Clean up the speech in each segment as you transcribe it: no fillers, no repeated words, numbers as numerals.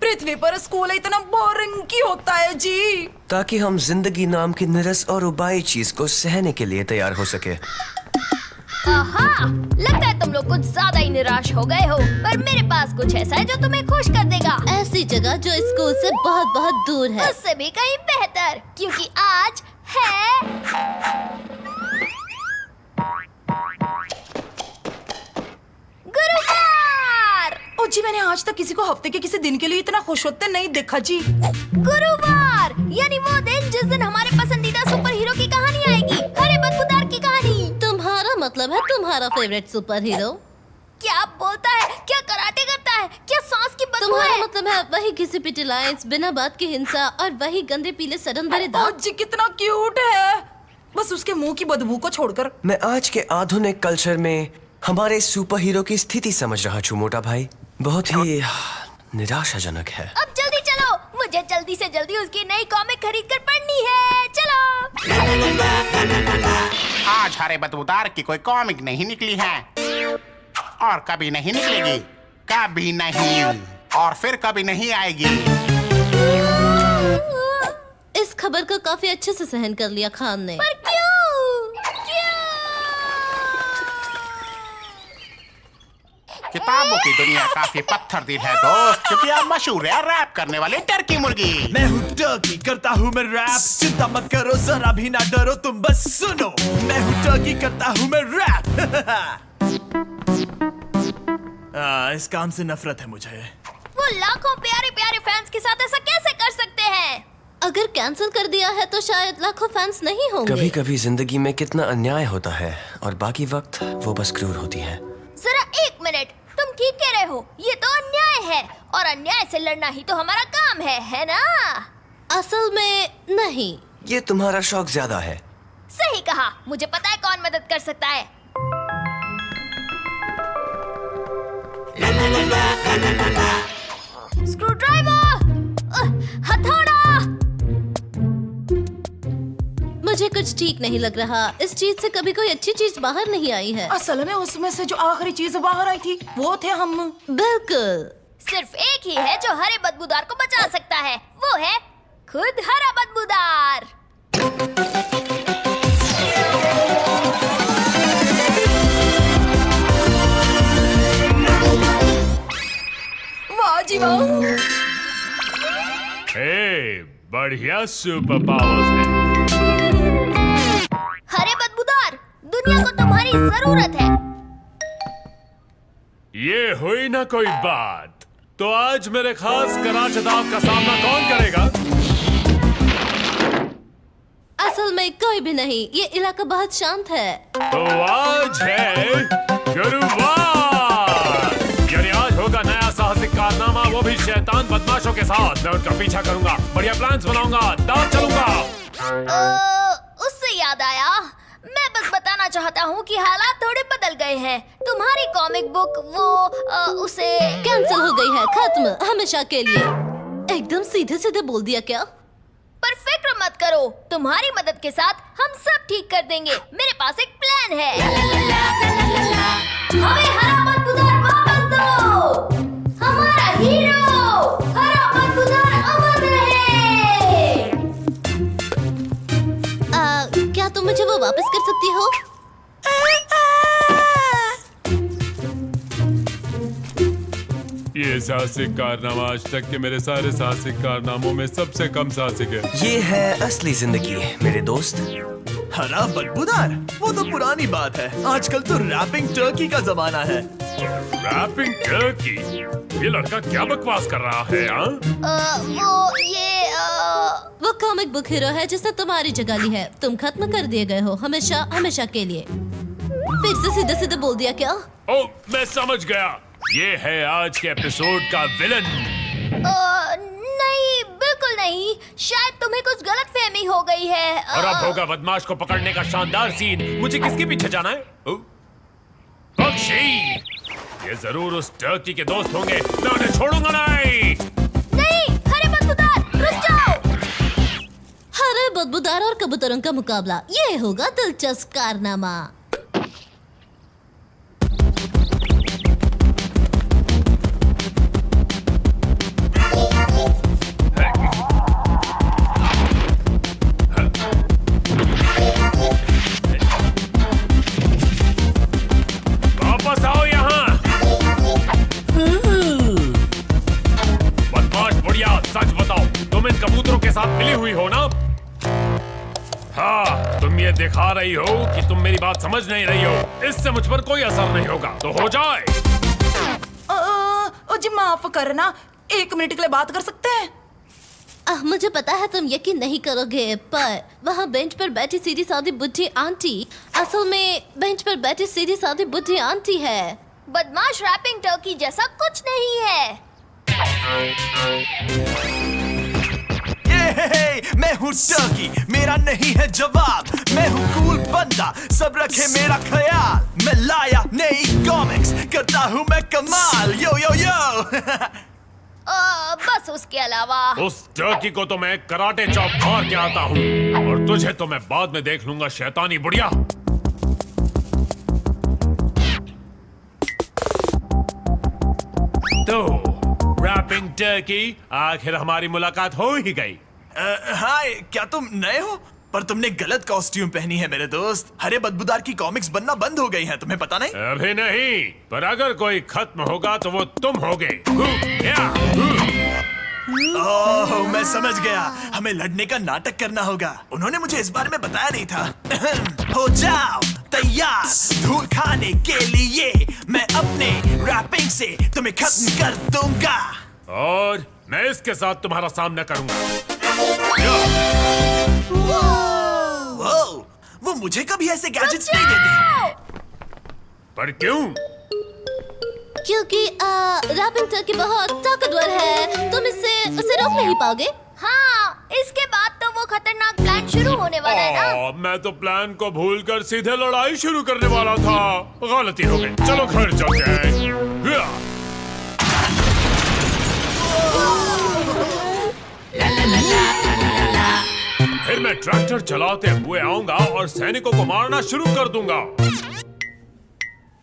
पृथ्वी पर स्कूल इतना बोरिंग क्यों होता है जी? ताकि हम जिंदगी नाम की निरस और उबाई चीज को सहने के लिए तैयार हो सके। आहा, लगता है तुम लोग कुछ ज्यादा ही निराश हो गए हो, पर मेरे पास कुछ ऐसा है जो तुम्हें खुश कर देगा। ऐसी जगह जो स्कूल से बहुत बहुत दूर है। उससे भी कहीं बेहतर, क्योंकि आज है गुरुवार। ओ जी, मैंने आज तक किसी को हफ्ते के किसी दिन के लिए इतना खुश होते नहीं देखा जी। गुरुवार यानी वो दिन जिस दिन हमारे पसंदीदा सुपर हीरो की कहानी आएगी, हरे बदबूदार की कहानी। तुम्हारा मतलब है तुम्हारा फेवरेट सुपर हीरो? क्या बोलता है? क्या कराटे करता है? क्या सांस की बदबू तुम्हारा है? मतलब है वही घिसी पिटी लाइंस, बिना बात की हिंसा और वही गंदे पीले सड़न भरे ओ दांत। जी, कितना क्यूट है, बस उसके मुंह की बदबू को छोड़कर। मैं आज के आधुनिक कल्चर में हमारे सुपर हीरो की स्थिति समझ रहा हूँ मोटा भाई। बहुत ही निराशाजनक है। अब जल्दी चलो, मुझे जल्दी से जल्दी उसकी नई कॉमिक खरीद कर पढ़नी है। चलो। आज हरे बदबूदार की कोई कॉमिक नहीं निकली है और कभी नहीं निकलेगी, कभी नहीं, और फिर कभी नहीं आएगी। इस खबर को काफी अच्छे से सहन कर लिया खान ने। पर क्यों? किताबों की दुनिया काफी पत्थर दिल है दोस्त, क्योंकि अब मशहूर है रैप करने वाले टर्की मुर्गी। मैं हूँ टर्की, करता हूँ मैं रैप। चिंता मत करो, जरा भी ना डरो, तुम बस सुनो। मैं हूँ टर्की, करता हूँ मैं रैप। इस काम से नफरत है मुझे। वो लाखों प्यारे प्यारे फैंस के साथ ऐसा कैसे कर सकते हैं? अगर कैंसिल कर दिया है तो शायद लाखों फैंस नहीं होंगे। कभी कभी जिंदगी में कितना अन्याय होता है और बाकी वक्त वो बस क्रूर होती है। जरा एक मिनट, तुम ठीक कह रहे हो, ये तो अन्याय है और अन्याय से लड़ना ही तो हमारा काम है ना? असल में नहीं। ये तुम्हारा शौक ज्यादा है। सही कहा, मुझे पता है कौन मदद कर सकता है। स्क्रूड्राइवर, हथौड़ा। मुझे कुछ ठीक नहीं लग रहा। इस चीज से कभी कोई अच्छी चीज बाहर नहीं आई है। असल में उसमें से जो आखिरी चीज बाहर आई थी वो थे हम। बिल्कुल। सिर्फ एक ही है जो हरे बदबूदार को बचा सकता है, वो है खुद हरा बदबूदार। वाह जी वाह। बढ़िया सुपर पावर्स है। हरे बदबूदार, दुनिया को तुम्हारी जरूरत है। ये हुई ना कोई बात, तो आज मेरे खास कराचदाव का सामना कौन करेगा? असल में कोई भी नहीं, ये इलाका बहुत शांत है। तो आज है गुरुवार, यानी आज होगा नया साहसिक कारनामा, वो भी शैतान बदमाशों के साथ। मैं उनका पीछा करूंगा, बढ़िया प्लान्स बनाऊंगा, दाव चलूंगा। उससे याद आया, मैं बस बताना चाहता हूँ कि हालात थोड़े बदल गए हैं। तुम्हारी कॉमिक बुक उसे कैंसिल हो गई है, खत्म, हमेशा के लिए। एकदम सीधे सीधे बोल दिया क्या? पर फिक्र मत करो, तुम्हारी मदद के साथ हम सब ठीक कर देंगे। मेरे पास एक प्लान है। हमें हरा बदबूदार वापस दो। हमारा हीरो हरा बदबूदार अमर रहे। क्या तुम मुझे वो वापस कर सकती हो? ये साहसिक कारनामा आज तक के मेरे सारे साहसिक कारनामों में सबसे कम साहसिक है। ये है असली जिंदगी मेरे दोस्त। हरा बदबूदार, वो तो पुरानी बात है। आजकल तो रैपिंग टर्की का जमाना है। Rapping Turkey? ये लड़का क्या बकवास कर रहा है? वो कॉमिक बुक हीरो है जिसने तुम्हारी जगह ली है। तुम खत्म कर दिए गए हो, हमेशा हमेशा के लिए। फिर से सीधे सीधे बोल दिया क्या? ओ, मैं समझ गया, ये है आज के एपिसोड का विलन। नहीं, बिल्कुल नहीं। शायद तुम्हें कुछ गलतफहमी हो गई है। और अब होगा बदमाश को पकड़ने का शानदार सीन। मुझे किसके पीछे जाना है? बख्शी, ये जरूर उस टर्की के दोस्त होंगे। मैं उन्हें छोड़ूंगा नहीं। नहीं, हरे बदबूदार, रुक जाओ। हरे बदबूदार और कबूतरों का मुकाबला, ये होगा दिलचस्प कारनामा। मिली हुई हो ना? हाँ, तुम ये दिखा रही हो कि तुम मेरी बात समझ नहीं रही हो। इससे मुझ पर कोई असर नहीं होगा, तो हो जाए। ओ जी माफ करना, 1 मिनट के लिए बात कर सकते हैं? मुझे पता है तुम यकीन नहीं करोगे, पर वहाँ बेंच पर बैठी सीधी सादी बुढ़ी आंटी असल में बेंच पर बैठी सीधी सादी बुढ़ी आंटी है। बदमाश रैपिंग टर्की जैसा कुछ नहीं है। ये मैं हूँ टर्की, मेरा नहीं है जवाब। मैं हूँ कूल बंदा, सब रखे मेरा ख्याल। मैं लाया नई कॉमिक्स, करता हूँ मैं कमाल। यो यो यो बस उसके अलावा उस टर्की को तो मैं कराटे चॉप मार के आता हूँ, और तुझे तो मैं बाद में देख लूंगा, शैतानी बुढ़िया। तो रैपिंग टर्की, आखिर हमारी मुलाकात हो ही गई। हाय, क्या तुम नए हो? पर तुमने गलत कॉस्ट्यूम पहनी है मेरे दोस्त। हरे बदबूदार की कॉमिक्स बनना बंद हो गई हैं, तुम्हें पता नहीं? अभी नहीं, पर अगर कोई खत्म होगा तो वो तुम होगे। ओह, मैं समझ गया। हमें लड़ने का नाटक करना होगा। उन्होंने मुझे इस बारे में बताया नहीं था। हो जाओ तैयार धूल खाने के लिए। मैं अपने रैपिंग से तुम्हें खत्म कर दूंगा, और मैं इसके साथ तुम्हारा सामना करूंगा। वो मुझे कभी ऐसे गैजेट्स नहीं देते। पर क्यों? क्योंकि रैपिंग टर्की बहुत ताकतवर है, तुम उसे रोक नहीं पाओगे। हाँ, इसके बाद तो वो खतरनाक प्लान शुरू होने वाला है ना। मैं तो प्लान को भूलकर सीधे लड़ाई शुरू करने वाला था। गलती हो गई, चलो घर चलते हैं। फिर मैं ट्रैक्टर चलाते हुए आऊंगा और सैनिकों को मारना शुरू कर दूंगा।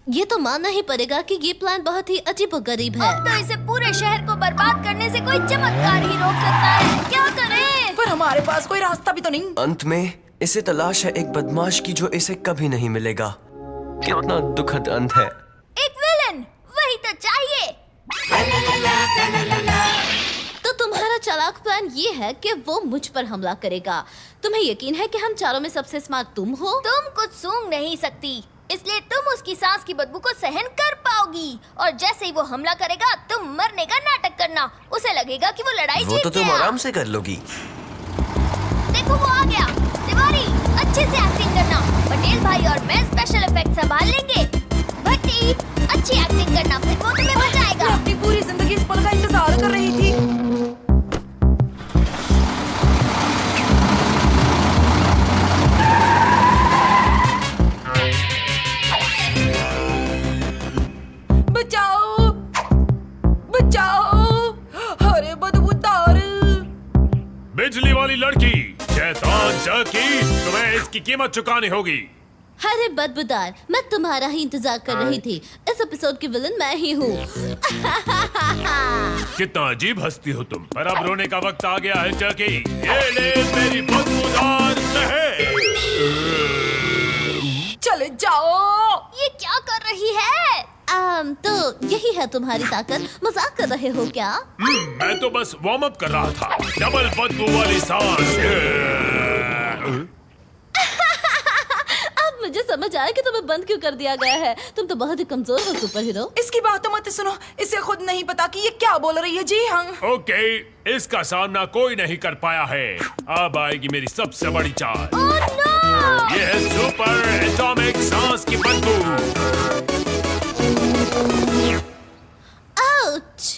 ये तो मानना ही पड़ेगा कि ये प्लान बहुत ही अजीबोगरीब है। अब तो इसे पूरे शहर को बर्बाद करने से कोई चमत्कार ही रोक सकता है। क्या करें? पर हमारे पास कोई रास्ता भी तो नहीं। अंत में इसे तलाश है एक बदमाश की जो इसे कभी नहीं मिलेगा। कितना दुखद अंत है। एक विलन, वही तो चाहिए। तो तुम्हारा चालाक प्लान ये है कि वो मुझ पर हमला करेगा। तुम्हें यकीन है कि हम चारों में सबसे स्मार्ट तुम हो? तुम कुछ सूंघ नहीं सकती, इसलिए तुम उसकी सांस की बदबू को सहन कर पाओगी। और जैसे ही वो हमला करेगा, तुम मरने का नाटक करना। उसे लगेगा कि वो लड़ाई वो जीत तो तुम गया। आराम से कर लोगी। देखो वो आ गया। तिवारी, अच्छे से एक्टिंग करना। पटेल भाई और मैं स्पेशल इफेक्ट संभाल लेंगे। भट्टी, अच्छी एक्टिंग करना, फिर वो तुम्हें बचाएगा। मैं अपनी पूरी जिंदगी इस पल का इंतजार कर रही थी। बचाओ, बचाओ, अरे बदबूदार। बिजली वाली लड़की, शैतान टर्की, तुम्हें इसकी कीमत चुकानी होगी। अरे बदबूदार, मैं तुम्हारा ही इंतजार कर रही थी। इस एपिसोड की विलन मैं ही हूँ। कितना अजीब हंसती हो तुम। पर अब रोने का वक्त आ गया है टर्की। ये ले मेरी बदबूदार शहर। चले जाओ। ये क्या कर रही है? तो यही है तुम्हारी ताकत। मजाक कर रहे हो क्या? मैं तो बस वार्म अप कर रहा था। डबल बदबू वाली सांस। अब मुझे समझ आया कि तुम्हें बंद क्यों कर दिया गया है। तुम तो बहुत ही कमजोर हो सुपर हीरो। इसकी बात तो मत सुनो, इसे खुद नहीं पता कि ये क्या बोल रही है। जी हाँ। ओके, इसका सामना कोई नहीं कर पाया है। अब आएगी मेरी सबसे बड़ी चाल। Oh no! ये है सुपर एटॉमिक सांस की बदबू। आउच!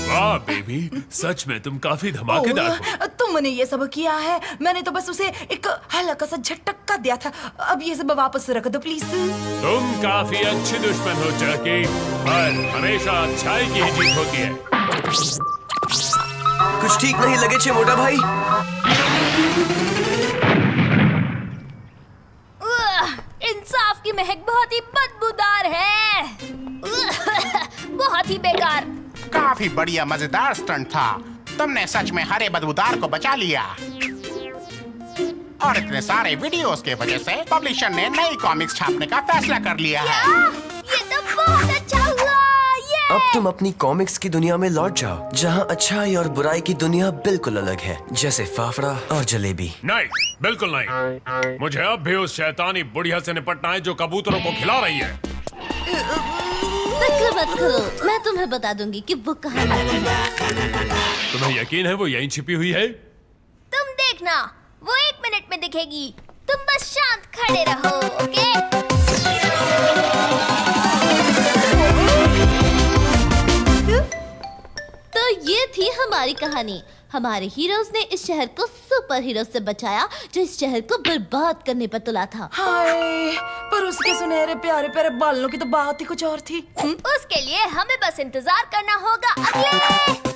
वाह बेबी, सच में तुम काफी धमाकेदार हो। तुमने ये सब किया है, मैंने तो बस उसे एक हल्का सा झटका दिया था। अब ये सब वापस रख दो प्लीज। तुम काफी अच्छी दुश्मन हो टर्की, पर हमेशा अच्छाई की ही जीत होती है। कुछ ठीक नहीं लगे छे मोटा भाई। इंसाफ की महक बहुत ही बदबूदार है। बहुत ही बेकार। काफी बढ़िया मजेदार स्टंट था। तुमने सच में हरे बदबूदार को बचा लिया। और इतने सारे वीडियोस के वजह से पब्लिशर ने नई कॉमिक्स छापने का फैसला कर लिया है। ये तो बहुत अच्छा हुआ। ये अब तुम अपनी कॉमिक्स की दुनिया में लौट जाओ, जहाँ अच्छाई और बुराई की दुनिया बिल्कुल अलग है, जैसे फाफड़ा और जलेबी। नहीं, बिल्कुल नहीं। मुझे अब भी उस शैतानी बुढ़िया से निपटना है जो कबूतरों को खिला रही है। फिक्र मत करो, मैं तुम्हें बता दूंगी कि वो कहाँ है। तुम्हें यकीन है वो यहीं छिपी हुई है? तुम देखना, वो 1 मिनट में दिखेगी। तुम बस शांत खड़े रहो, ओके? तो ये थी हमारी कहानी। हमारे हीरोज ने इस शहर को सुपर हीरो से बचाया जो इस शहर को बर्बाद करने पर तुला था। हाय, पर उसके सुनहरे प्यारे प्यारे बालों की तो बात ही कुछ और थी। उसके लिए हमें बस इंतजार करना होगा अगले